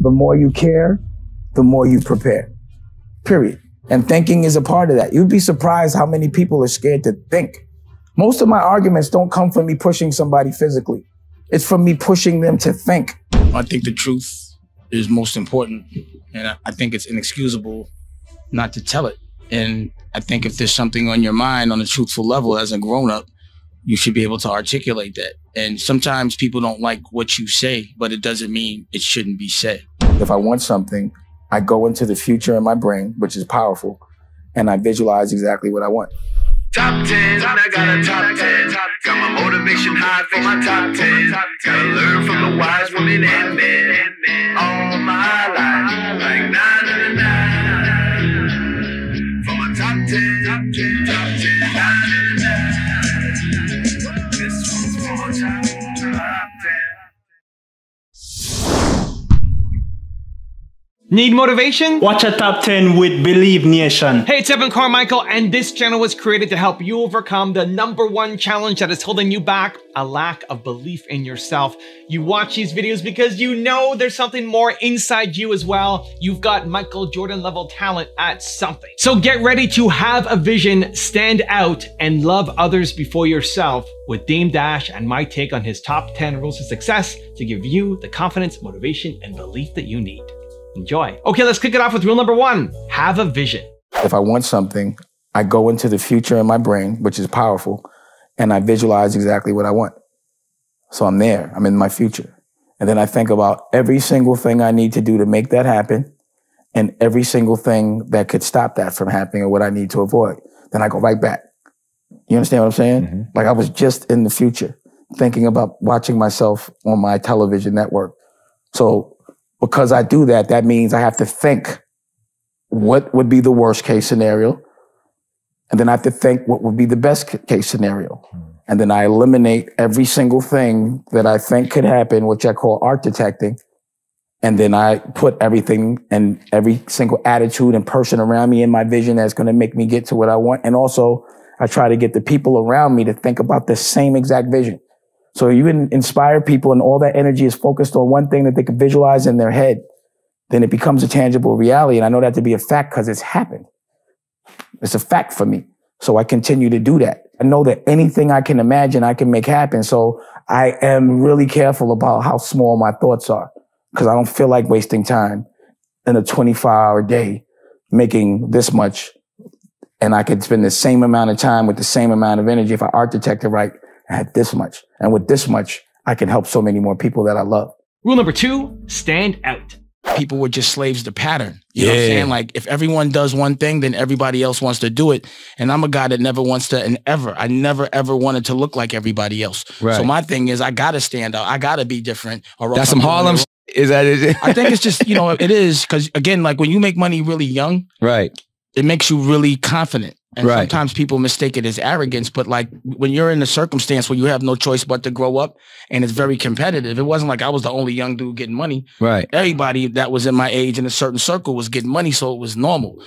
the more you care, the more you prepare, period. And thinking is a part of that. You'd be surprised how many people are scared to think. Most of my arguments don't come from me pushing somebody physically. It's from me pushing them to think. I think the truth is most important, and I think it's inexcusable not to tell it. And I think if there's something on your mind on a truthful level as a grown-up, you should be able to articulate that. And sometimes people don't like what you say, but it doesn't mean it shouldn't be said. If I want something, I go into the future in my brain, which is powerful, and I visualize exactly what I want. Top 10, I got a top 10. Got my motivation high for my top 10. Gotta learn from the wise women and men. All my life, like 9 for my top 10, top 10, top 10, 9. This one's for my top 10. Need motivation? Watch a top 10 with Believe Nation. Hey, it's Evan Carmichael, and this channel was created to help you overcome the #1 challenge that is holding you back, a lack of belief in yourself. You watch these videos because you know there's something more inside you as well. You've got Michael Jordan level talent at something. So get ready to have a vision, stand out, and love others before yourself with Dame Dash and my take on his top 10 rules of success to give you the confidence, motivation, and belief that you need. Enjoy. Okay, let's kick it off with rule #1. Have a vision. If I want something, I go into the future in my brain, which is powerful, and I visualize exactly what I want. So I'm there, I'm in my future. And then I think about every single thing I need to do to make that happen and every single thing that could stop that from happening or what I need to avoid. Then I go right back. You understand what I'm saying? Mm-hmm. Like I was just in the future thinking about watching myself on my television network. So because I do that, that means I have to think what would be the worst case scenario. And then I have to think what would be the best case scenario. And then I eliminate every single thing that I think could happen, which I call art detecting. And then I put everything and every single attitude and person around me in my vision that's going to make me get to what I want. And also I try to get the people around me to think about the same exact vision. So you inspire people and all that energy is focused on one thing that they can visualize in their head, then it becomes a tangible reality. And I know that to be a fact because it's happened. It's a fact for me. So I continue to do that. I know that anything I can imagine, I can make happen. So I am really careful about how small my thoughts are because I don't feel like wasting time in a 24-hour day making this much. And I could spend the same amount of time with the same amount of energy if I art detect it right. I had this much. And with this much, I can help so many more people that I love. Rule '2, stand out. People were just slaves to pattern. You know what I'm saying? Like if everyone does one thing, then everybody else wants to do it. And I'm a guy that never wants to, I never ever wanted to look like everybody else. Right. So my thing is I gotta stand out. I gotta be different. Or that's some Harlem is that it? I think it's just, you know, it is. Cause again, like when you make money really young, right, it makes you really confident. And right. Sometimes people mistake it as arrogance, but like when you're in a circumstance where you have no choice but to grow up and it's very competitive, it wasn't like I was the only young dude getting money. Right. Everybody that was in my age in a certain circle was getting money, so it was normal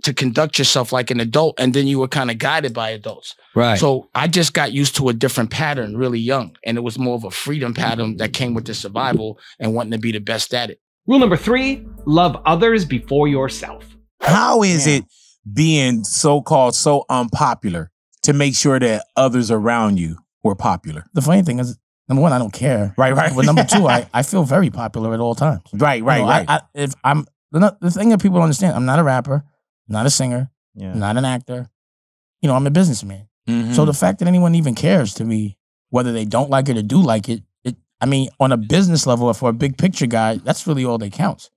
to conduct yourself like an adult, and then you were kind of guided by adults. Right. So I just got used to a different pattern really young, and it was more of a freedom pattern that came with the survival and wanting to be the best at it. Rule #3, love others before yourself. How is it being so-called so unpopular to make sure that others around you were popular? The funny thing is, #1, I don't care. Right. But #2, I feel very popular at all times. Right. If I'm the thing that people don't understand, I'm not a rapper, not a singer, not an actor. You know, I'm a businessman. Mm-hmm. So the fact that anyone even cares to me, whether they don't like it or do like it, I mean, on a business level or for a big picture guy, that's really all that counts.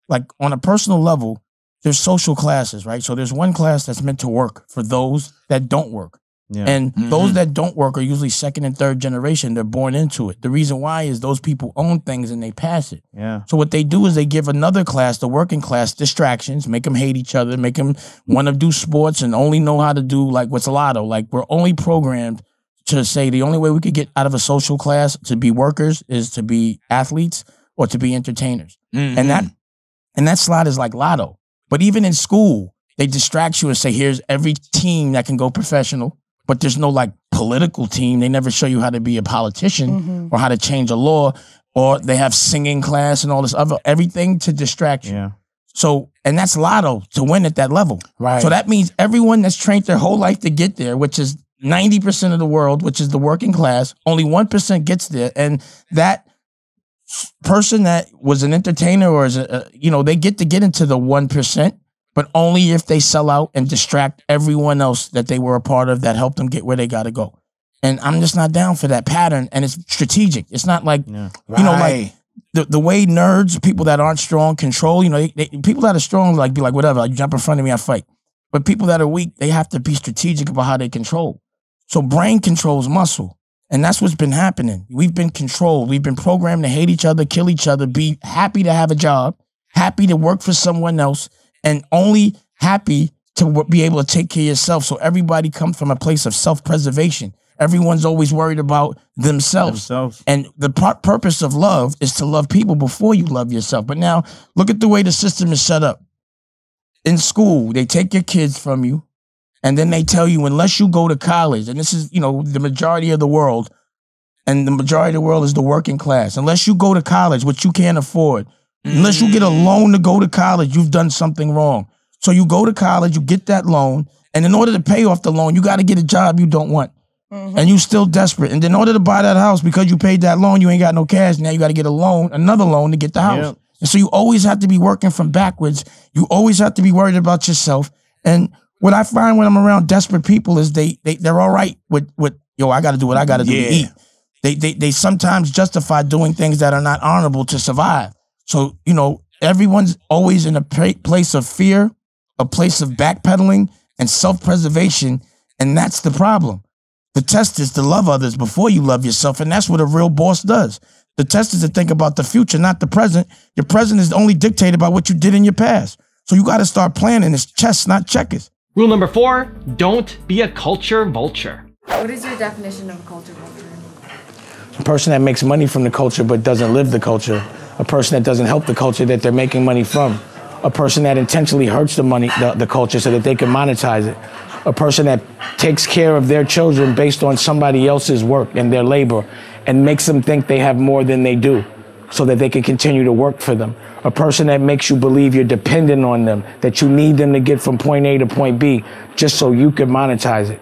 Like on a personal level, there's social classes, right? So there's one class that's meant to work for those that don't work. Yeah. And those that don't work are usually second and third generation. They're born into it. The reason why is those people own things and they pass it. Yeah. So what they do is they give another class, the working class, distractions, make them hate each other, make them want to do sports and only know how to do like what's lotto. Like we're only programmed to say the only way we could get out of a social class to be workers is to be athletes or to be entertainers. And that slot is like lotto. But even in school, they distract you and say, here's every team that can go professional, but there's no like political team. They never show you how to be a politician or how to change a law. or they have singing class and all this other, everything to distract you. Yeah. So, and that's lotto to win at that level. Right. So that means everyone that's trained their whole life to get there, which is 90% of the world, which is the working class, only 1% gets there. And that person that was an entertainer or is they get to get into the 1%, but only if they sell out and distract everyone else that they were a part of that helped them get where they got to go. And I'm just not down for that pattern. And it's strategic. It's not like, like the way nerds, people that aren't strong, control, people that are strong, like, be like, whatever, like, jump in front of me, I fight. But people that are weak, they have to be strategic about how they control. So brain controls muscle. And that's what's been happening. We've been controlled. We've been programmed to hate each other, kill each other, be happy to have a job, happy to work for someone else, and only happy to be able to take care of yourself. So everybody comes from a place of self-preservation. Everyone's always worried about themselves. And the purpose of love is to love people before you love yourself. But now, look at the way the system is set up. In school, they take your kids from you, and then they tell you, unless you go to college, and this is, the majority of the world, and the majority of the world is the working class. Unless you go to college, which you can't afford, unless you get a loan to go to college, you've done something wrong. So you go to college, you get that loan, and in order to pay off the loan, you got to get a job you don't want. And you still desperate. And in order to buy that house, because you paid that loan, you ain't got no cash. Now you got to get another loan to get the house. Yep. And so you always have to be working from backwards. You always have to be worried about yourself. And what I find when I'm around desperate people is they're all right with I got to do what I got to do to eat. They sometimes justify doing things that are not honorable to survive. So, everyone's always in a place of fear, a place of backpedaling and self-preservation. And that's the problem. The test is to love others before you love yourself. And that's what a real boss does. The test is to think about the future, not the present. Your present is only dictated by what you did in your past. So you got to start planning. It's chess, not checkers. Rule number 4, don't be a culture vulture. What is your definition of a culture vulture? A person that makes money from the culture but doesn't live the culture. A person that doesn't help the culture that they're making money from. A person that intentionally hurts the culture so that they can monetize it. A person that takes care of their children based on somebody else's work and their labor and makes them think they have more than they do so that they can continue to work for them. A person that makes you believe you're dependent on them, that you need them to get from point A to point B just so you can monetize it.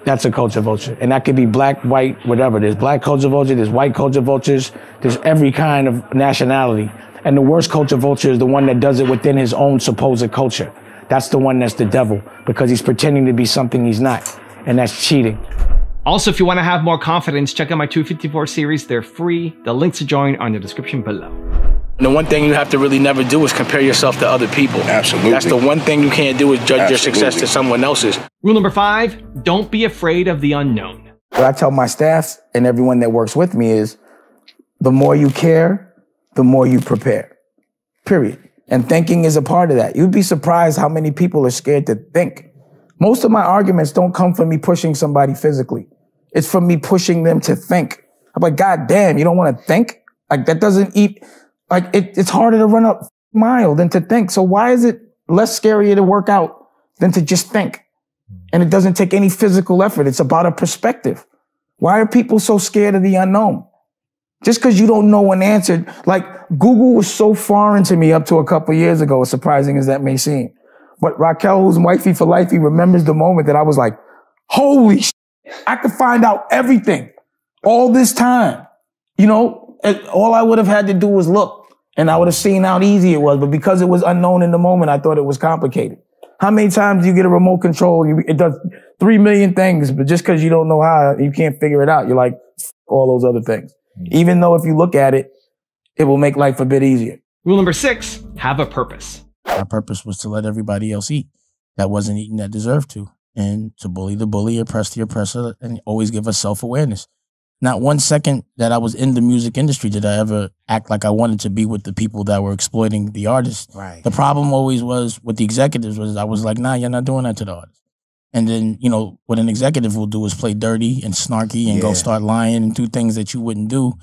That's a culture vulture. And that could be black, white, whatever. There's black culture vulture, there's white culture vultures, there's every kind of nationality. And the worst culture vulture is the one that does it within his own supposed culture. That's the one that's the devil, because he's pretending to be something he's not, and that's cheating. Also, if you want to have more confidence, check out my 254 series. They're free. The links to join are in the description below. The one thing you have to really never do is compare yourself to other people. Absolutely. That's the one thing you can't do is judge your success to someone else's. Rule number 5, don't be afraid of the unknown. What I tell my staff and everyone that works with me is, the more you care, the more you prepare. Period. And thinking is a part of that. You'd be surprised how many people are scared to think. Most of my arguments don't come from me pushing somebody physically. It's from me pushing them to think. I'm like, God damn, you don't want to think? Like, that doesn't eat, like, it's harder to run a mile than to think. So why is it less scarier to work out than to just think? And it doesn't take any physical effort. It's about a perspective. Why are people so scared of the unknown? Just because you don't know an answer. Like, Google was so foreign to me up to a couple years ago, as surprising as that may seem. But Raquel, who's wifey for lifey, remembers the moment that I was like, holy shit, I could find out everything all this time. All I would have had to do was look, and I would have seen how easy it was. But because it was unknown in the moment, I thought it was complicated. How many times do you get a remote control? It does 3 million things, but just because you don't know how, you can't figure it out. You're like, all those other things. Even though if you look at it, it will make life a bit easier. Rule number 6, have a purpose. My purpose was to let everybody else eat that wasn't eating that deserved to. And to bully the bully, oppress the oppressor, and always give us self-awareness. Not one second that I was in the music industry did I ever act like I wanted to be with the people that were exploiting the artists. Right. The problem always was with the executives was I was like, nah, you're not doing that to the artist. And then, what an executive will do is play dirty and snarky and go start lying and do things that you wouldn't do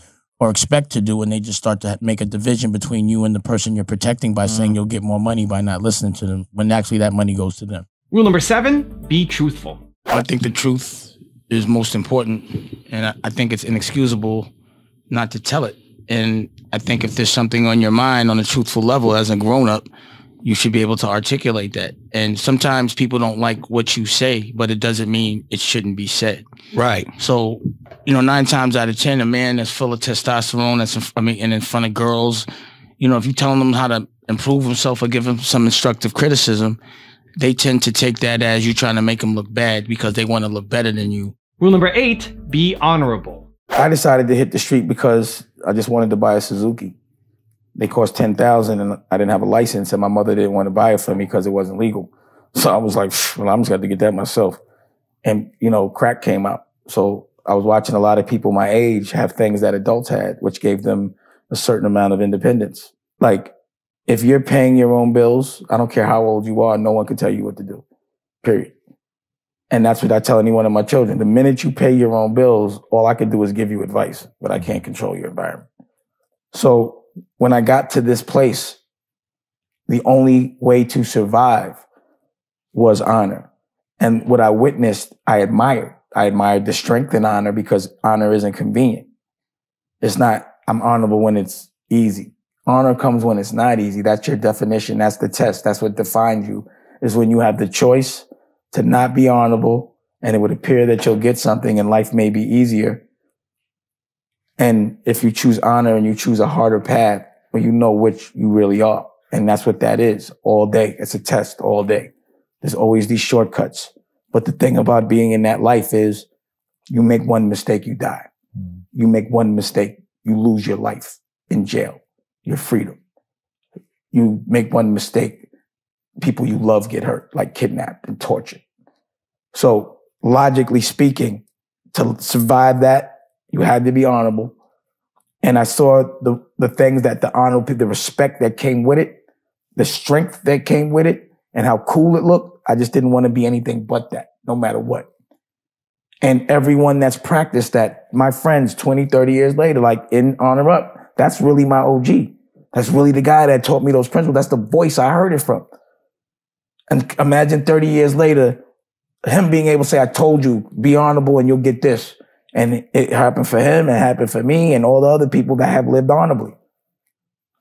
or expect to do. And they just start to make a division between you and the person you're protecting by saying you'll get more money by not listening to them, when actually that money goes to them. Rule number 7, be truthful. I think the truth is most important, and I think it's inexcusable not to tell it. And I think if there's something on your mind on a truthful level as a grown up, you should be able to articulate that. And sometimes people don't like what you say, but it doesn't mean it shouldn't be said. Right. So, 9 times out of 10, a man that's full of testosterone, and in front of girls, if you tell them how to improve himself or give him some instructive criticism, they tend to take that as you trying to make them look bad because they want to look better than you. Rule number 8, be honorable. I decided to hit the street because I just wanted to buy a Suzuki. They cost $10,000 and I didn't have a license, and my mother didn't want to buy it for me because it wasn't legal. So I was like, well, I'm just going to get that myself. And, crack came out. So I was watching a lot of people my age have things that adults had, which gave them a certain amount of independence. Like, if you're paying your own bills, I don't care how old you are, no one can tell you what to do, period. And that's what I tell any one of my children. The minute you pay your own bills, all I can do is give you advice, but I can't control your environment. So when I got to this place, the only way to survive was honor. And what I witnessed, I admired. I admired the strength in honor because honor isn't convenient. It's not, I'm honorable when it's easy. Honor comes when it's not easy. That's your definition. That's the test. That's what defines you, is when you have the choice to not be honorable and it would appear that you'll get something and life may be easier. And if you choose honor and you choose a harder path, well, you know which you really are. And that's what that is all day. It's a test all day. There's always these shortcuts. But the thing about being in that life is you make one mistake, you die. You make one mistake, you lose your life in jail, your freedom. You make one mistake, people you love get hurt, like kidnapped and tortured. So logically speaking, to survive that, you had to be honorable. And I saw the things that the honorable, the respect that came with it, the strength that came with it, and how cool it looked. I just didn't want to be anything but that, no matter what. And everyone that's practiced that, my friends 20, 30 years later, like in Honor Up, that's really my OG. That's really the guy that taught me those principles. That's the voice I heard it from. And imagine 30 years later, him being able to say, I told you, be honorable and you'll get this. And it happened for him, it happened for me, and all the other people that have lived honorably.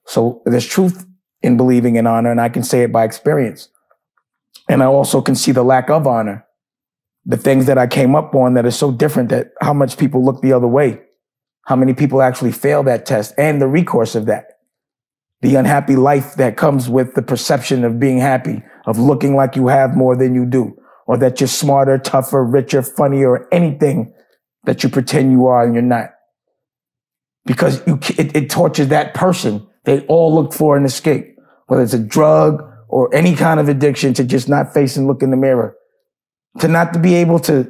So there's truth in believing in honor, and I can say it by experience. And I also can see the lack of honor. The things that I came up on that are so different, that how much people look the other way. How many people actually fail that test and the recourse of that. The unhappy life that comes with the perception of being happy, of looking like you have more than you do, or that you're smarter, tougher, richer, funnier, or anything that you pretend you are and you're not. Because it tortures that person. They all look for an escape, whether it's a drug or any kind of addiction, to just not face and look in the mirror. To not to be able to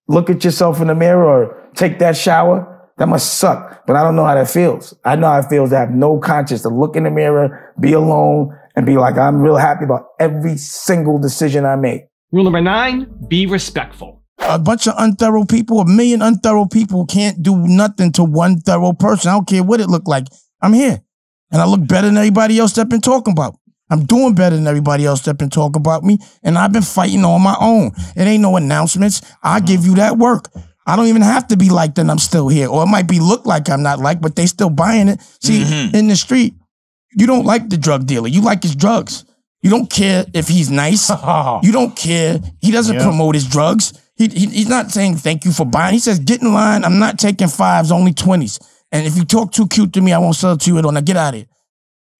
look at yourself in the mirror or take that shower, that must suck. But I don't know how that feels. I know how it feels to have no conscience, to look in the mirror, be alone, and be like, I'm real happy about every single decision I make. Rule number 9, be respectful. A bunch of unthorough people, 1 million unthorough people can't do nothing to one thorough person. I don't care what it look like. I'm here. And I look better than everybody else that been talking about. I'm doing better than everybody else that been talking about me. And I've been fighting on my own. It ain't no announcements. I give you that work. I don't even have to be liked and I'm still here. Or it might be look like I'm not liked, but they still buying it. See, in the street, you don't like the drug dealer. You like his drugs. You don't care if he's nice. You don't care. He doesn't promote his drugs. He's not saying thank you for buying. He says, get in line. I'm not taking 5s, only 20s. And if you talk too cute to me, I won't sell it to you. Now get out of here.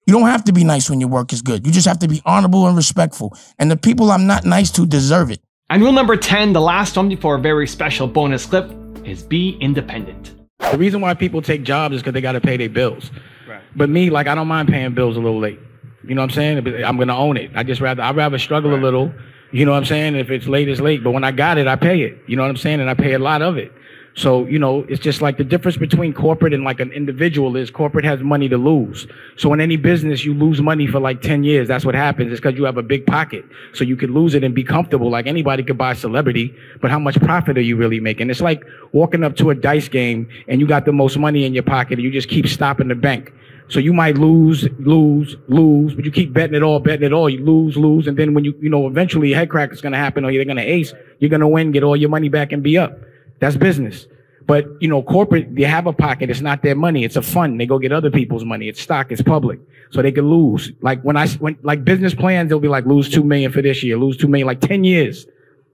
You don't have to be nice when your work is good. You just have to be honorable and respectful. And the people I'm not nice to deserve it. And rule number 10, the last one before a very special bonus clip, is be independent. The reason why people take jobs is because they got to pay their bills. Right. But me, like, I don't mind paying bills a little late. You know what I'm saying? But I'm going to own it. I'd rather struggle a little. You know what I'm saying? If it's late, it's late. But when I got it, I pay it. You know what I'm saying? And I pay a lot of it. So, you know, it's just like the difference between corporate and like an individual is corporate has money to lose. So in any business, you lose money for like 10 years. That's what happens. It's because you have a big pocket. So you could lose it and be comfortable. Like anybody could buy a celebrity, but how much profit are you really making? It's like walking up to a dice game and you got the most money in your pocket and you just keep stopping the bank. So you might lose, but you keep betting it all, you lose. And then when you know, eventually a head crack is going to happen or you're going to ace, you're going to win, get all your money back and be up. That's business. But, you know, corporate, they have a pocket. It's not their money. It's a fund. They go get other people's money. It's stock. It's public. So they can lose. Like when like business plans, they'll be like, lose 2 million for this year, lose 2 million, like 10 years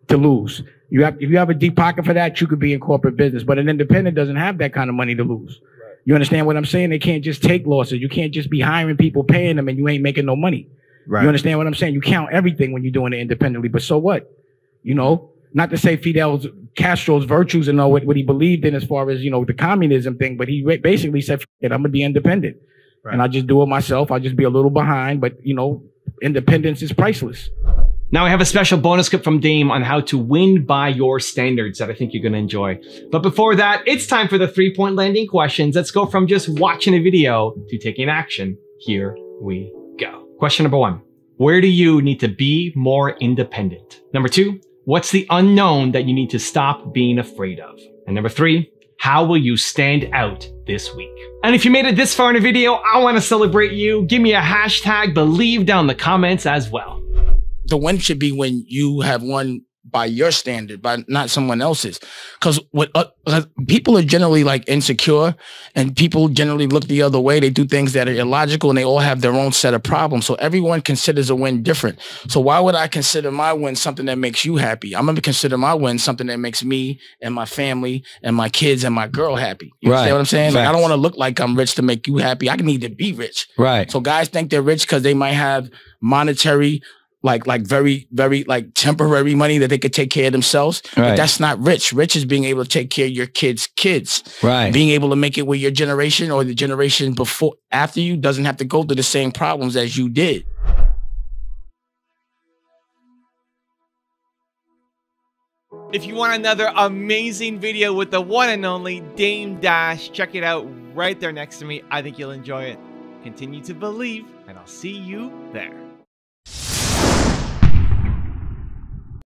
to lose. If you have a deep pocket for that, you could be in corporate business. But an independent doesn't have that kind of money to lose. Right. You understand what I'm saying? They can't just take losses. You can't just be hiring people, paying them, and you ain't making no money. Right. You understand what I'm saying? You count everything when you're doing it independently. But so what? You know? Not to say Castro's virtues and what he believed in as far as, you know, the communism thing, but he basically said, I'm going to be independent. Right. And I just do it myself. I'll just be a little behind, but, you know, independence is priceless. Now I have a special bonus clip from Dame on how to win by your standards that I think you're going to enjoy. But before that, it's time for the 3-point landing questions. Let's go from just watching a video to taking action. Here we go. Question number 1. Where do you need to be more independent? Number 2. What's the unknown that you need to stop being afraid of? And number 3, how will you stand out this week? And if you made it this far in a video, I want to celebrate you. Give me a hashtag believe down in the comments as well. The win should be when you have won by your standard, by not someone else's. Because people are generally like insecure, and people generally look the other way. They do things that are illogical, and they all have their own set of problems. So everyone considers a win different. So why would I consider my win something that makes you happy? I'm going to consider my win something that makes me and my family and my kids and my girl happy. You understand what I'm saying? Like, I don't want to look like I'm rich to make you happy. I need to be rich. Right. So guys think they're rich because they might have monetary, like very, very like temporary money that they could take care of themselves. Right. But that's not rich. Rich is being able to take care of your kids' kids. Right. Being able to make it where your generation or the generation after you doesn't have to go through the same problems as you did. If you want another amazing video with the one and only Dame Dash, check it out right there next to me. I think you'll enjoy it. Continue to believe, and I'll see you there.